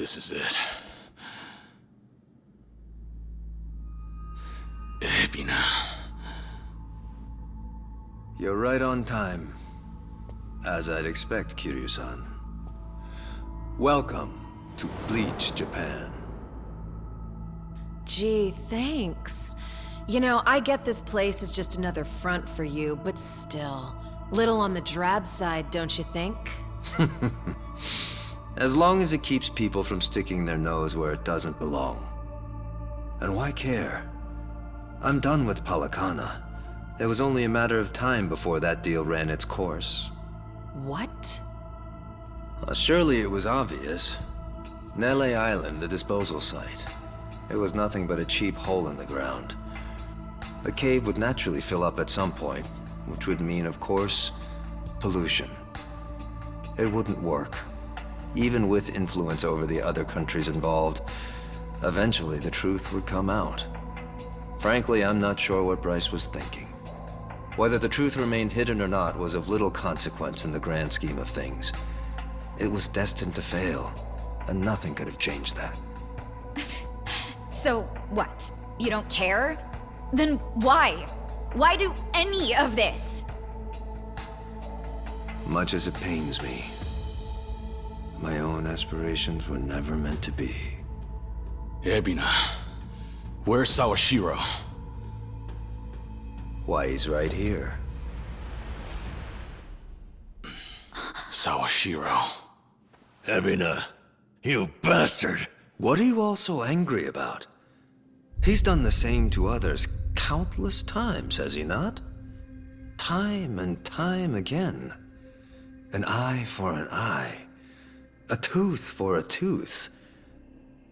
this is it. Epina. You're right on time. As I'd expect, Kiryu-san. Welcome to Bleach, Japan. Gee, thanks. You know, I get this place is just another front for you, but still. Little on the drab side, don't you think? As long as it keeps people from sticking their nose where it doesn't belong. And why care? I'm done with Palakana. It was only a matter of time before that deal ran its course. What? Surely it was obvious. Nele Island, the disposal site. It was nothing but a cheap hole in the ground. The cave would naturally fill up at some point, which would mean, of course, pollution. It wouldn't work. Even with influence over the other countries involved, eventually the truth would come out. Frankly, I'm not sure what Bryce was thinking. Whether the truth remained hidden or not was of little consequence in the grand scheme of things. It was destined to fail, and nothing could have changed that. So what? You don't care? Then why? Why do any of this? Much as it pains me, my own aspirations were never meant to be. Epina. Where's Sawashiro? Why, he's right here. Sawashiro. Epina, you bastard! What are you all so angry about? He's done the same to others countless times, has he not? Time and time again. An eye for an eye. A tooth for a tooth.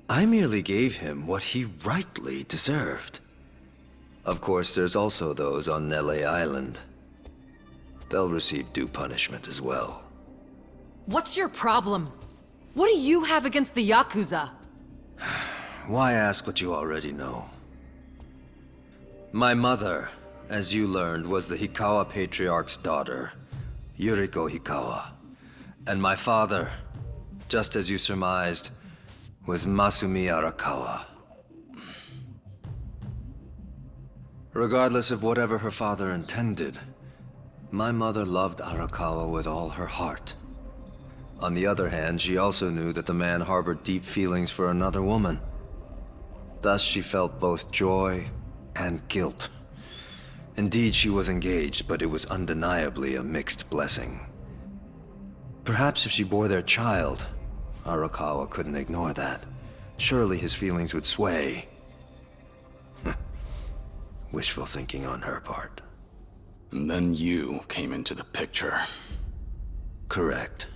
I merely gave him what he rightly deserved. Of course, there's also those on Nele Island. They'll receive due punishment as well. What's your problem? What do you have against the Yakuza? Why ask what you already know? My mother, as you learned, was the Hikawa Patriarch's daughter, Yuriko Hikawa. And my father, just as you surmised, was Masumi Arakawa. Regardless of whatever her father intended, my mother loved Arakawa with all her heart. On the other hand, she also knew that the man harbored deep feelings for another woman. Thus, she felt both joy and guilt. Indeed, she was engaged, but it was undeniably a mixed blessing. Perhaps if she bore their child, Arakawa couldn't ignore that. Surely his feelings would sway. Wishful thinking on her part. And then you came into the picture. Correct.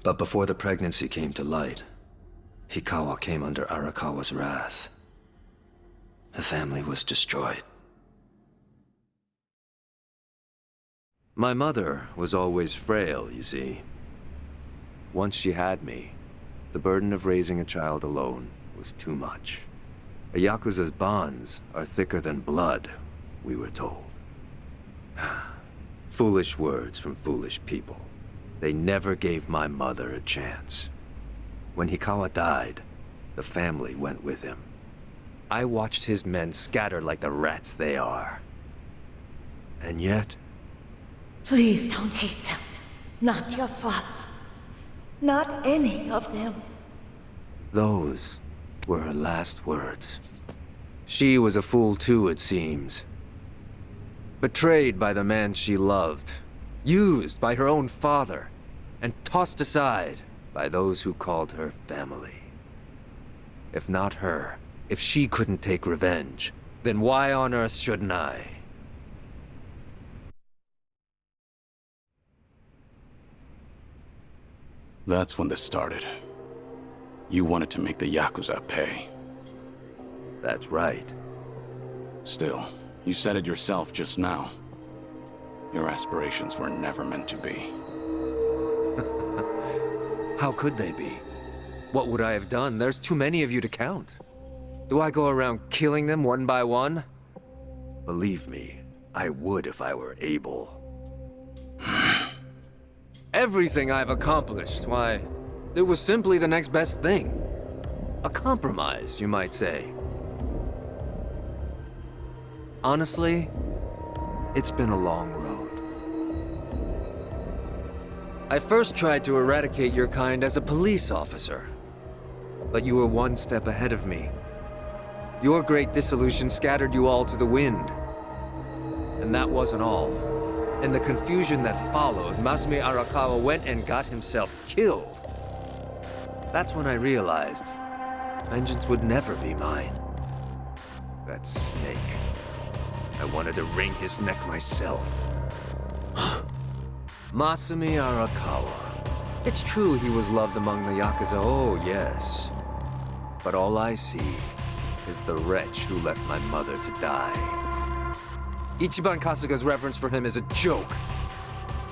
But before the pregnancy came to light, Hikawa came under Arakawa's wrath. The family was destroyed. My mother was always frail, you see. Once she had me, the burden of raising a child alone was too much. A Yakuza's bonds are thicker than blood, we were told. Foolish words from foolish people. They never gave my mother a chance. When Hikawa died, the family went with him. I watched his men scatter like the rats they are. And yet... Please don't hate them. Not your father. Not any of them. those were her last words. She was a fool too, it seems. Betrayed by the man she loved, used by her own father, and tossed aside by those who called her family. If not her, if she couldn't take revenge, then why on earth shouldn't I? That's when this started. You wanted to make the Yakuza pay. That's right. Still, you said it yourself just now. Your aspirations were never meant to be. How could they be? What would I have done? There's too many of you to count. Do I go around killing them one by one? Believe me, I would if I were able. Everything I've accomplished, why, It was simply the next best thing. A compromise, you might say. Honestly, it's been a long road. I first tried to eradicate your kind as a police officer, but you were one step ahead of me. Your great dissolution scattered you all to the wind. And that wasn't all. In the confusion that followed, Masumi Arakawa went and got himself killed. That's when I realized vengeance would never be mine. That snake. I wanted to wring his neck myself. Masumi Arakawa. It's true he was loved among the Yakuza, oh yes. But all I see is the wretch who left my mother to die. Ichiban Kasuga's reverence for him is a joke.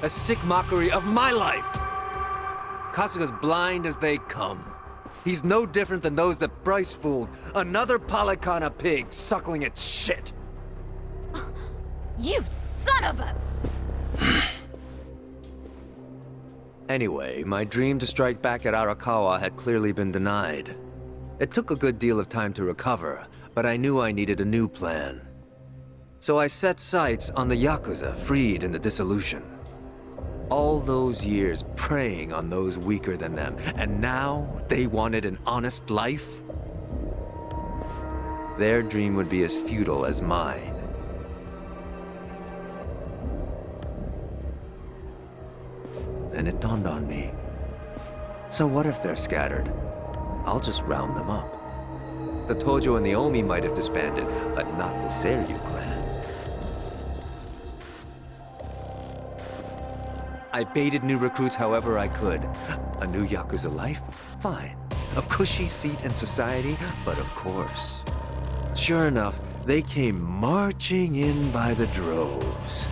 A sick mockery of my life. Kasuga's blind as they come. He's no different than those that Bryce fooled. Another Palikana pig suckling its shit. You son of a... Anyway, my dream to strike back at Arakawa had clearly been denied. It took a good deal of time to recover, but I knew I needed a new plan. So I set sights on the Yakuza freed in the dissolution. All those years preying on those weaker than them, and now they wanted an honest life? Their dream would be as futile as mine. Then it dawned on me. So what if they're scattered? I'll just round them up. The Tojo and the Omi might have disbanded, but not the Seiryu clan. I baited new recruits however I could. A new Yakuza life? Fine. A cushy seat in society? But of course. Sure enough, they came marching in by the droves.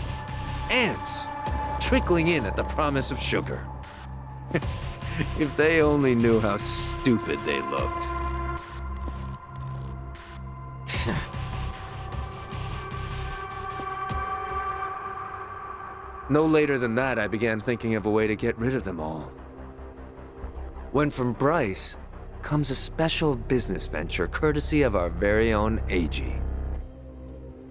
Ants! Trickling in at the promise of sugar. If they only knew how stupid they looked. No later than that, I began thinking of a way to get rid of them all. When from Bryce comes a special business venture courtesy of our very own Eiji.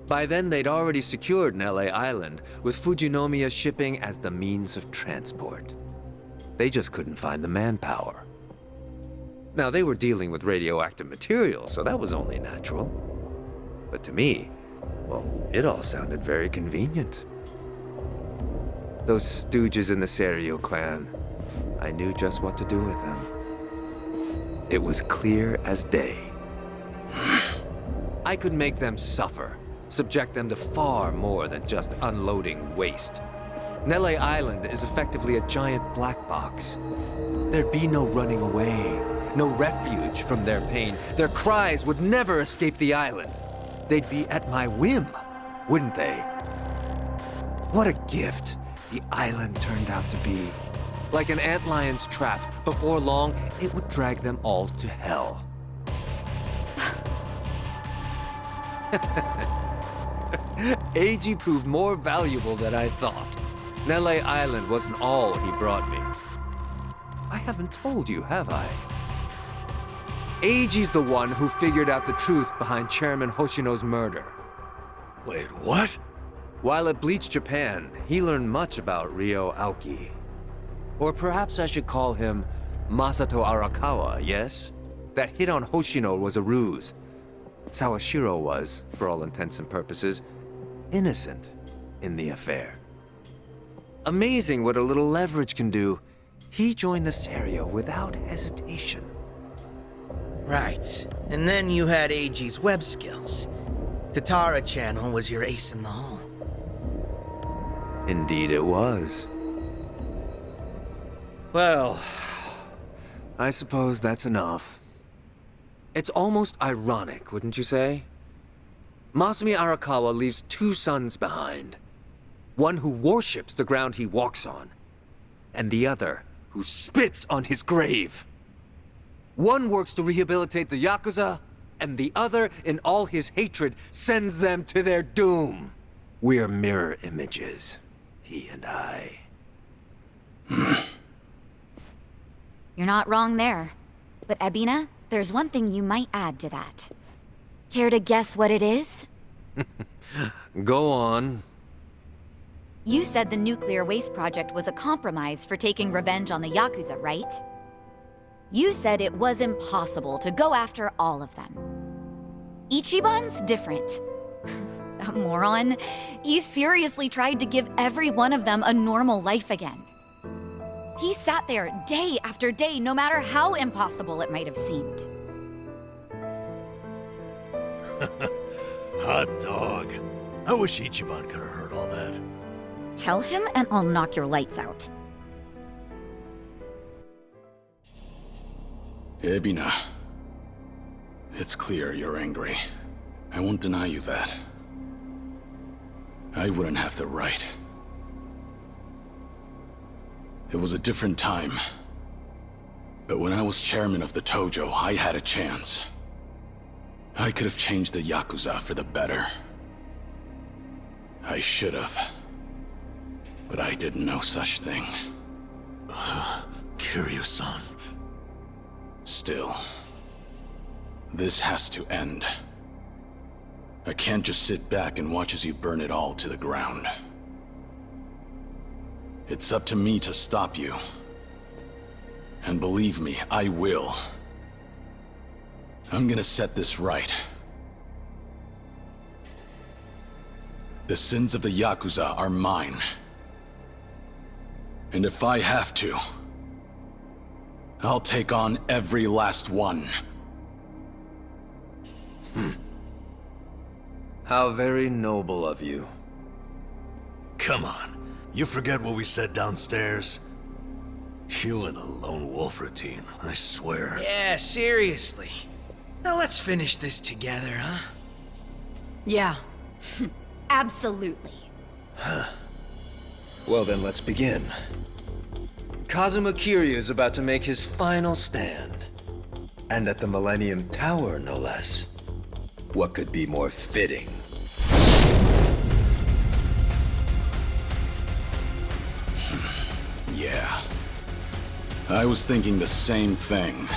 By then, they'd already secured LA Island, with Fujinomiya shipping as the means of transport. They just couldn't find the manpower. Now, they were dealing with radioactive material, so that was only natural. But to me, well, it all sounded very convenient. Those stooges in the Seiryu clan, I knew just what to do with them. It was clear as day. I could make them suffer, subject them to far more than just unloading waste. Nele Island is effectively a giant black box. There'd be no running away, no refuge from their pain. Their cries would never escape the island. They'd be at my whim, wouldn't they? What a gift the island turned out to be. Like an antlion's trap, before long, it would drag them all to hell. Eiji proved more valuable than I thought. Nele Island wasn't all he brought me. I haven't told you, have I? Eiji's the one who figured out the truth behind Chairman Hoshino's murder. Wait, what? While at Bleach Japan, he learned much about Ryo Aoki. Or perhaps I should call him Masato Arakawa, yes? That hit on Hoshino was a ruse. Sawashiro was, for all intents and purposes, innocent in the affair. Amazing what a little leverage can do. He joined the Seiryu without hesitation. Right. And then you had Eiji's web skills. Tatara Channel was your ace in the hole. Indeed it was. Well, I suppose that's enough. It's almost ironic, wouldn't you say? Masumi Arakawa leaves two sons behind. One who worships the ground he walks on, and the other who spits on his grave. One works to rehabilitate the Yakuza, and the other, in all his hatred, sends them to their doom. We're mirror images, he and I. You're not wrong there. But Ebina, there's one thing you might add to that. Care to guess what it is? Go on. You said the nuclear waste project was a compromise for taking revenge on the Yakuza, right? You said it was impossible to go after all of them. Ichiban's different. That moron. He seriously tried to give every one of them a normal life again. He sat there day after day, no matter how impossible it might have seemed. Hot dog. I wish Ichiban could have heard all that. Tell him and I'll knock your lights out. Ebina. It's clear you're angry. I won't deny you that. I wouldn't have the right. It was a different time. But when I was chairman of the Tojo, I had a chance. I could have changed the Yakuza for the better. I should have. But I did no such thing. Kiryu-san. Still, this has to end. I can't just sit back and watch as you burn it all to the ground. It's up to me to stop you. And believe me, I will. I'm gonna set this right. The sins of the Yakuza are mine. And if I have to, I'll take on every last one. How very noble of you. Come on. You forget what we said downstairs? You and a lone wolf routine, I swear. Yeah, seriously. Now let's finish this together, huh? Yeah. Absolutely. Well then, let's begin. Kazuma Kiryu is about to make his final stand. And at the Millennium Tower, no less. What could be more fitting? Yeah. I was thinking the same thing.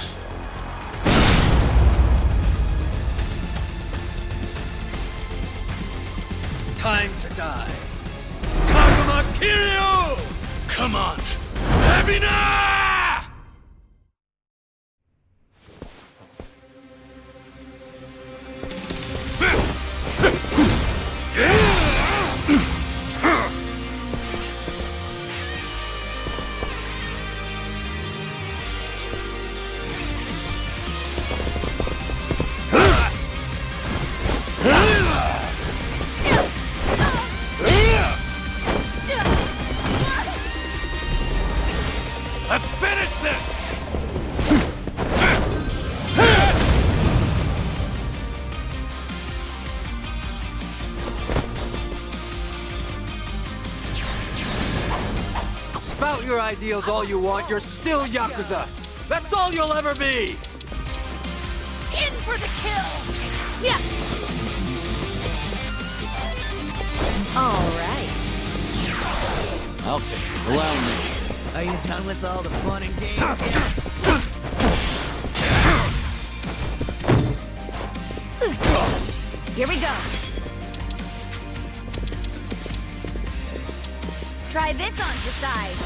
Time to die. Kazuma Kiryu! Come on! Ebina! Let's finish this! Spout your ideals all you want, you're still Yakuza! That's all you'll ever be! In for the kill! Yeah! All right. I'll take it. Allow me. Are you done with all the fun and games yet? Here we go. Try this on your side.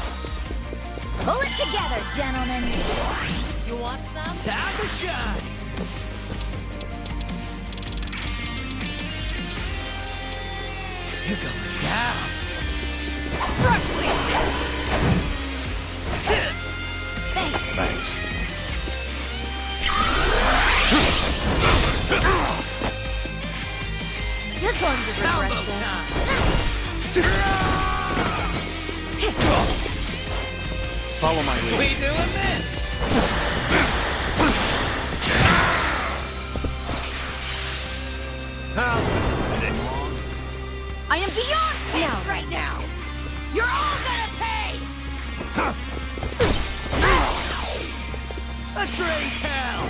Pull it together, gentlemen. You want some? Time to shine! You're going down! Rush me! Thanks. Thanks. You're going to regret this. Follow my lead. We doing this? I am beyond pissed right now. You're all gonna pay. Let's raise hell!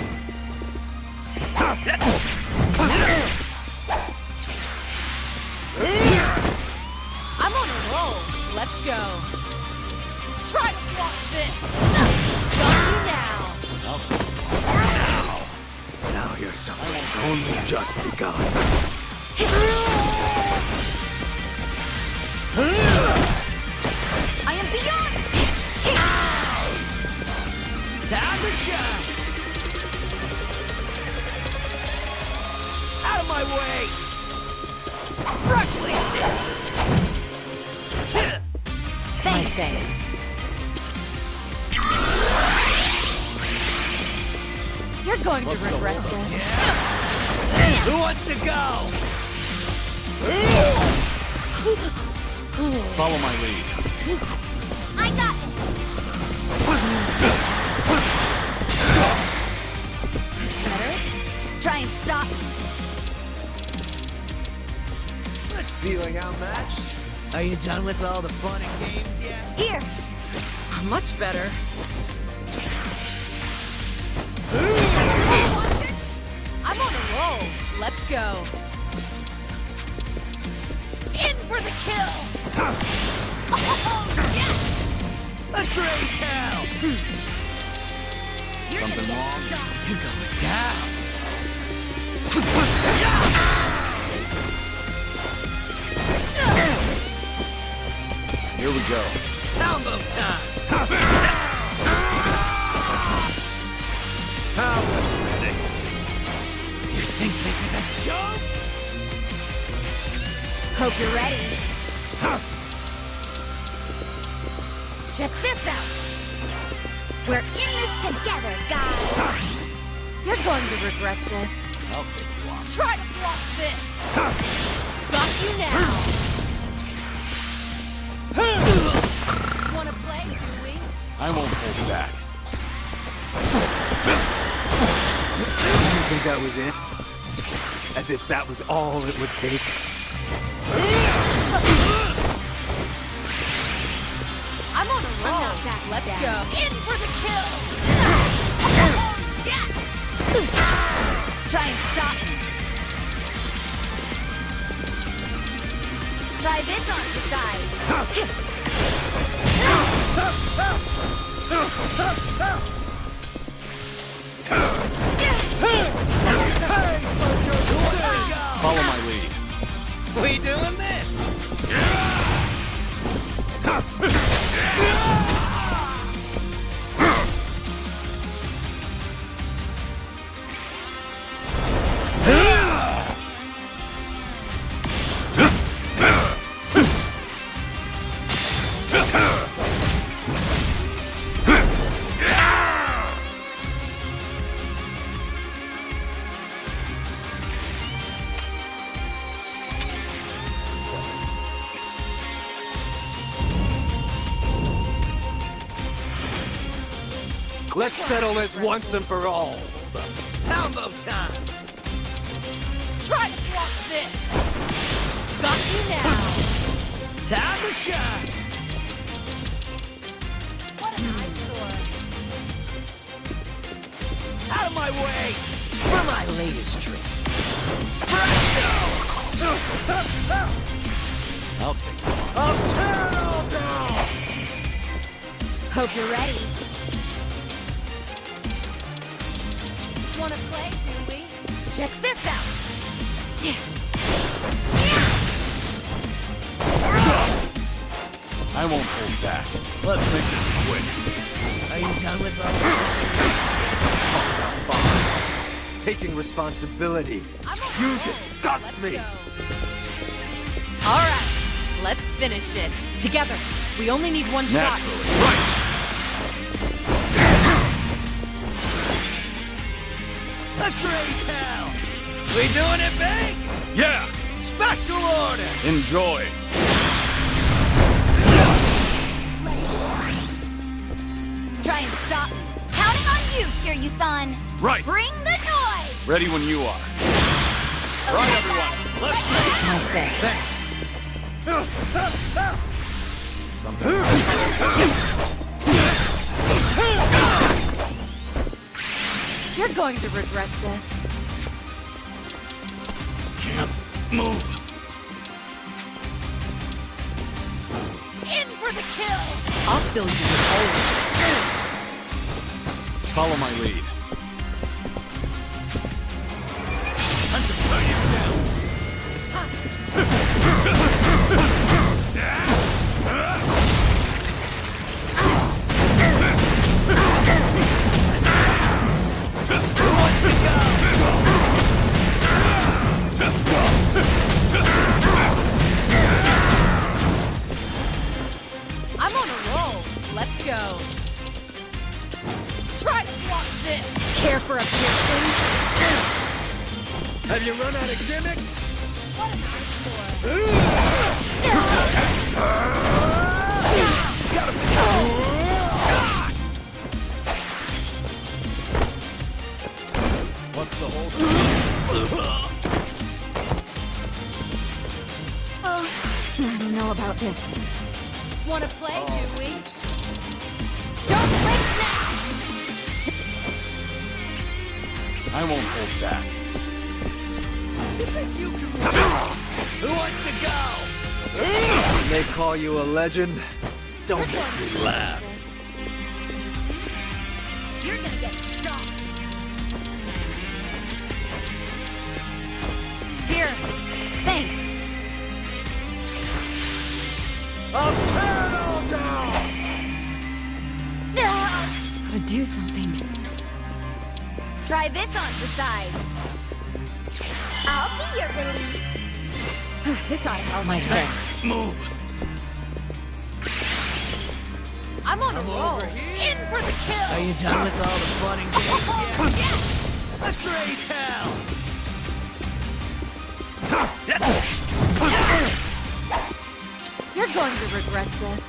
I'm on a roll. Let's go. Try to block this. Got you now. Something's only just begun. I am beyond! Time to shine! Out of my way! Freshly Thanks. You're going to regret this. Who wants to go? Follow my lead. I got it! Better? Try and stop me. Feeling outmatched? Are you done with all the fun and games yet? Here! Much better. I'm on a roll. Let's go. In for the kill! Oh, yes! Let's raise hell! You're Something gonna wrong? get stopped. You're going down! Here we go. Combo time! How pathetic. You think this is a joke? Hope you're ready. Check this out. We're in this together, guys. You're going to regret this. I'll take a walk. Try to block this. Got you now. Wanna play, do we? I won't hold back. You think that was it? As if that was all it would take? I'm on a roll. Let's go. In for the kill. Oh, yes. Try and stop me. Try this on the side. Follow my lead. We doing this? Let's settle this once and for all. Combo time! Try to block this. Got you now. Time to shine! What an eyesore. Out of my way! For my latest trick! Presto! I'll take a walk. I'll tear it all down! Hope you're ready. Wanna play, do we? Check this out. I won't hold back. Let's make this quick. Are you done with all Taking responsibility. I'm on You a roll. disgust Let's me. go. All right, let's finish it. Together. We only need one shot. Naturally. Right. Let's raise hell! We doing it big? Yeah. Special order! Enjoy. Try and stop me. Counting on you, Kiryu-san. Right. Bring the noise. Ready when you are. Right, everyone. Let's My thanks. You're going to regret this. Can't move. In for the kill. I'll fill you with holes. Follow my lead. I'm on a roll. Let's go. Try to block this. Care for a piercing? Have you run out of gimmicks? What am I for? What's the whole I don't know about this. Wanna play, do we? Don't flinch now! I won't hold back. Who wants to go? They call you a legend? Don't make me laugh. You're gonna get stopped. Here. Thanks. I'll tear it all down! Gotta do something. Try this on for size. I'll be your relief. This ought to help. My thanks. Move. I'm on a roll. In for the kill! Are you done with all the fun and games yet? Let's raise hell! You're going to regret this.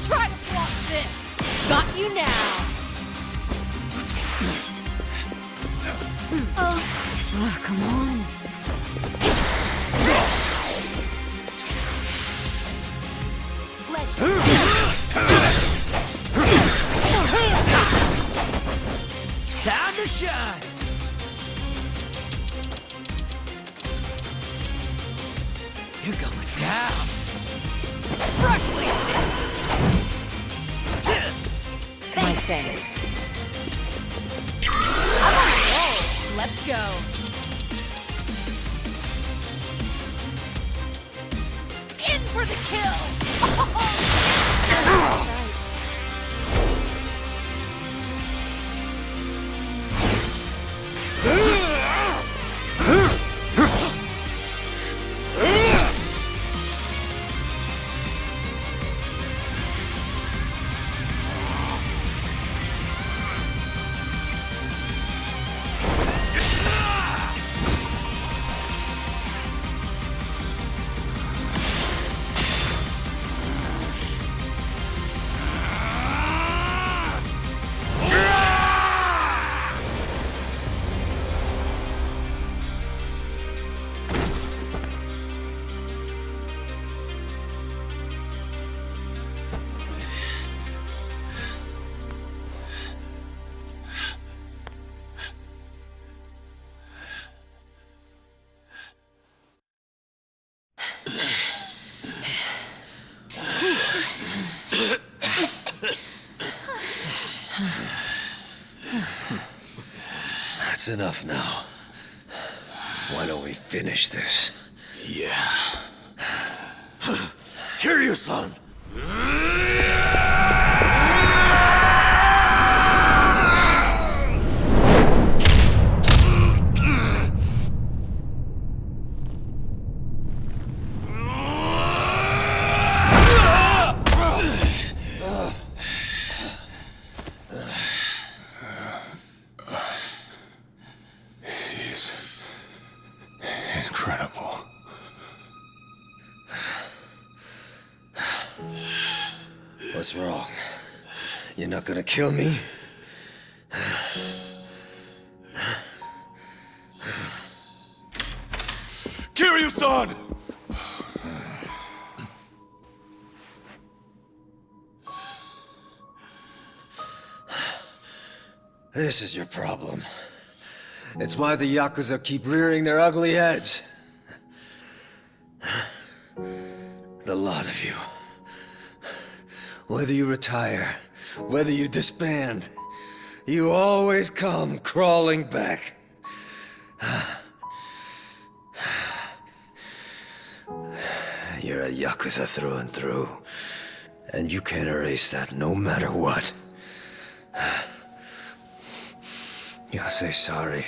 Try to block this! Got you now! Oh, come on. Time to shine! You're going down! Freshly My thanks. I'm on a roll. Let's go. In for the kill! That's enough now. Why don't we finish this? Yeah. Kiryu-san! He's incredible. What's wrong? You're not gonna kill me? Kiryu-san! This is your problem. It's why the Yakuza keep rearing their ugly heads. The lot of you. Whether you retire, whether you disband, you always come crawling back. You're a Yakuza through and through, and you can't erase that no matter what. You'll say sorry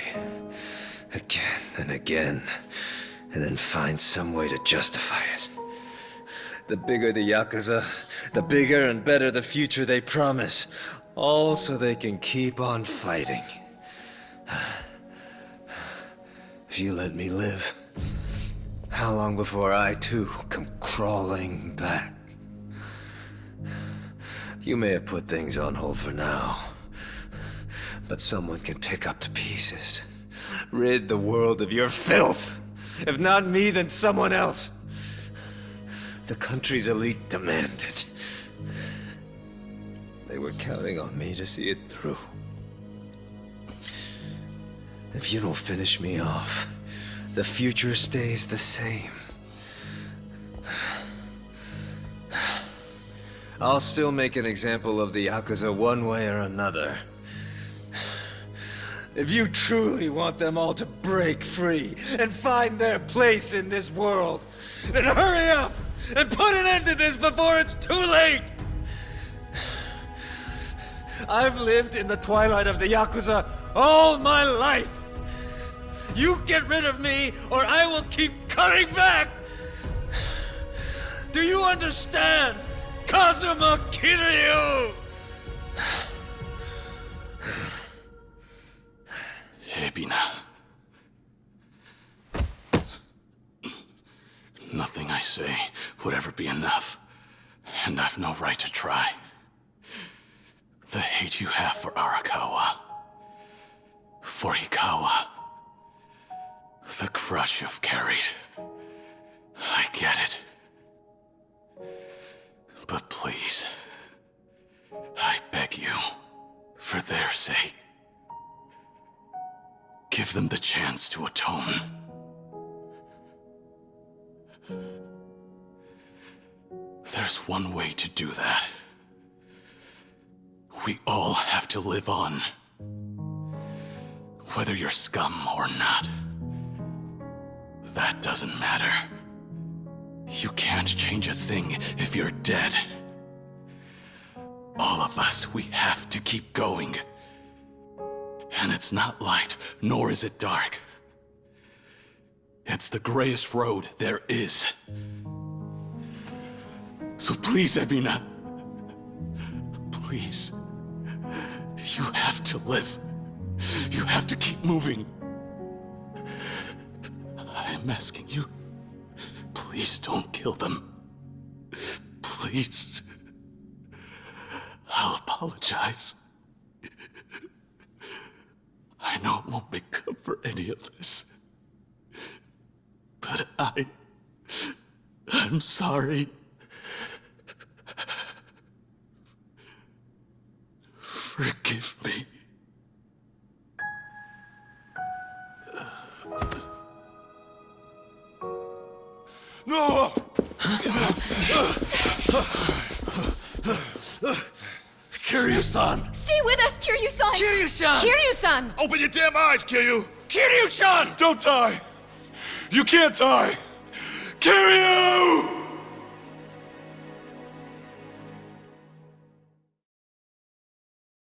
again and again, and then find some way to justify it. The bigger the Yakuza, the bigger and better the future they promise, all so they can keep on fighting. If you let me live, how long before I, too, come crawling back? You may have put things on hold for now, but someone can pick up the pieces. Rid the world of your filth. If not me, then someone else. The country's elite demand it. They were counting on me to see it through. If you don't finish me off, the future stays the same. I'll still make an example of the Yakuza one way or another. If you truly want them all to break free and find their place in this world, then hurry up and put an end to this before it's too late! I've lived in the twilight of the Yakuza all my life! You get rid of me, or I will keep cutting back! Do you understand, Kazuma Kiryu? Ebina. Nothing I say would ever be enough, and I've no right to try. The hate you have for Arakawa, for Hikawa, the crush you've carried. I get it. But please, I beg you, for their sake, give them the chance to atone. There's one way to do that. We all have to live on. Whether you're scum or not. That doesn't matter. You can't change a thing if you're dead. All of us, we have to keep going. And it's not light, nor is it dark. It's the grayest road there is. So please, Ebina. Please. You have to live. You have to keep moving. I'm asking you, please don't kill them. Please. I'll apologize. I know it won't make up for any of this. But I'm sorry. Forgive me. No! Kiryu-san! Stay with us, Kiryu-san! Kiryu-san! Kiryu-san! Open your damn eyes, Kiryu! Kiryu-san! Don't die! You can't die! Kiryu!